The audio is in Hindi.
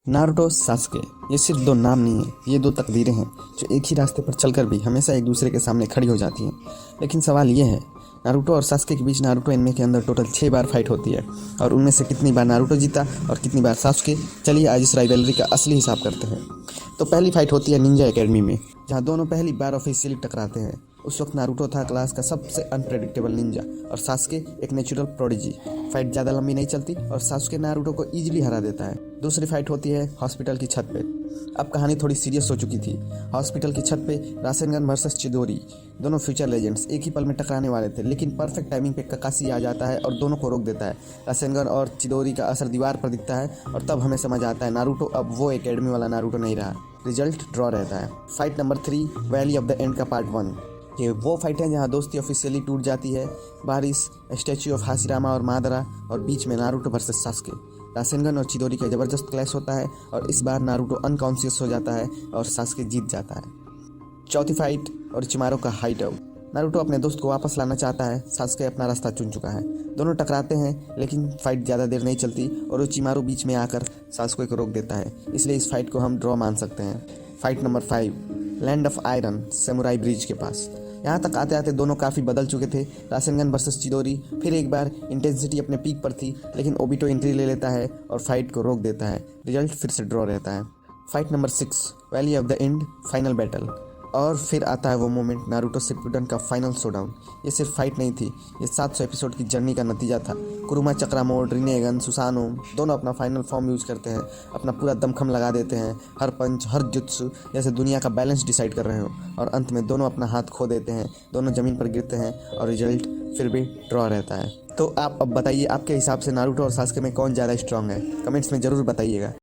नारुतो सास्के ये सिर्फ दो नाम नहीं है, ये दो तकदीरें हैं जो एक ही रास्ते पर चलकर भी हमेशा एक दूसरे के सामने खड़ी हो जाती हैं। लेकिन सवाल ये है, नारुतो और सास्के के बीच नारुतो एनिमे के अंदर टोटल 6 बार फाइट होती है और उनमें से कितनी बार नारुतो जीता और कितनी बार सास्के। चलिए आज इस राइवलरी का असली हिसाब करते हैं। तो पहली फाइट होती है निंजा एकेडमी में, जहाँ दोनों पहली बार ऑफिशियली टकराते हैं। उस वक्त नारुतो था क्लास का सबसे अनप्रेडिक्टेबल निंजा और सास्के एक नेचुरल प्रोडिजी। फाइट ज़्यादा लंबी नहीं चलती और सास्के नारुतो को इजीली हरा देता है। दूसरी फाइट होती है हॉस्पिटल की छत पे। अब कहानी थोड़ी सीरियस हो चुकी थी। हॉस्पिटल की छत पे रासेनगन वर्सेस चिदोरी, दोनों फ्यूचर लेजेंड्स एक ही पल में टकराने वाले थे, लेकिन परफेक्ट टाइमिंग पे ककाशी आ जाता है और दोनों को रोक देता है। रासेनगन और चिदोरी का असर दीवार पर दिखता है और तब हमें समझ आता है नारुतो अब वो एकेडमी वाला नारुतो नहीं रहा। रिजल्ट ड्रॉ रहता है। Fight number 3 valley of the end का पार्ट 1। ये वो फाइट है जहाँ दोस्ती ऑफिशियली टूट जाती है। बारिश, स्टैच्यू ऑफ हाशिरामा और मादरा, और बीच में नारुतो वर्सेस सास्के। रासेनगन और चिदोरी का जबरदस्त क्लैश होता है और इस बार नारुतो अनकॉन्शियस हो जाता है और सास्के जीत जाता है। चौथी फाइट ओरोचिमारू का हाइट आउट। नारुतो अपने दोस्त को वापस लाना चाहता है, सास्के अपना रास्ता चुन चुका है। दोनों टकराते हैं लेकिन फाइट ज़्यादा देर नहीं चलती और ओरोचिमारू बीच में आकर सास्के को रोक देता है, इसलिए इस फाइट को हम ड्रॉ मान सकते हैं। Fight number 5 land of iron samurai bridge के पास। यहाँ तक आते आते दोनों काफ़ी बदल चुके थे। रासेनगन वर्सेस चिदोरी फिर एक बार इंटेंसिटी अपने पीक पर थी, लेकिन ओबिटो एंट्री ले लेता है और फाइट को रोक देता है। रिजल्ट फिर से ड्रॉ रहता है। Fight number 6 valley of the end final battle. और फिर आता है वो मोमेंट, नारुतो शिपुडन का फाइनल शोडाउन। ये सिर्फ फाइट नहीं थी, ये 700 एपिसोड की जर्नी का नतीजा था। कुरुमा चक्रामोड, रिनेगन, सुसानो दोनों अपना फाइनल फॉर्म यूज करते हैं, अपना पूरा दमखम लगा देते हैं, हर पंच हर जुत्सु जैसे दुनिया का बैलेंस डिसाइड कर रहे हो, और अंत में दोनों अपना हाथ खो देते हैं, दोनों ज़मीन पर गिरते हैं और रिजल्ट फिर भी ड्रॉ रहता है। तो आप अब बताइए, आपके हिसाब से नारुतो और सास्के में कौन ज़्यादा स्ट्रांग है? कमेंट्स में ज़रूर बताइएगा।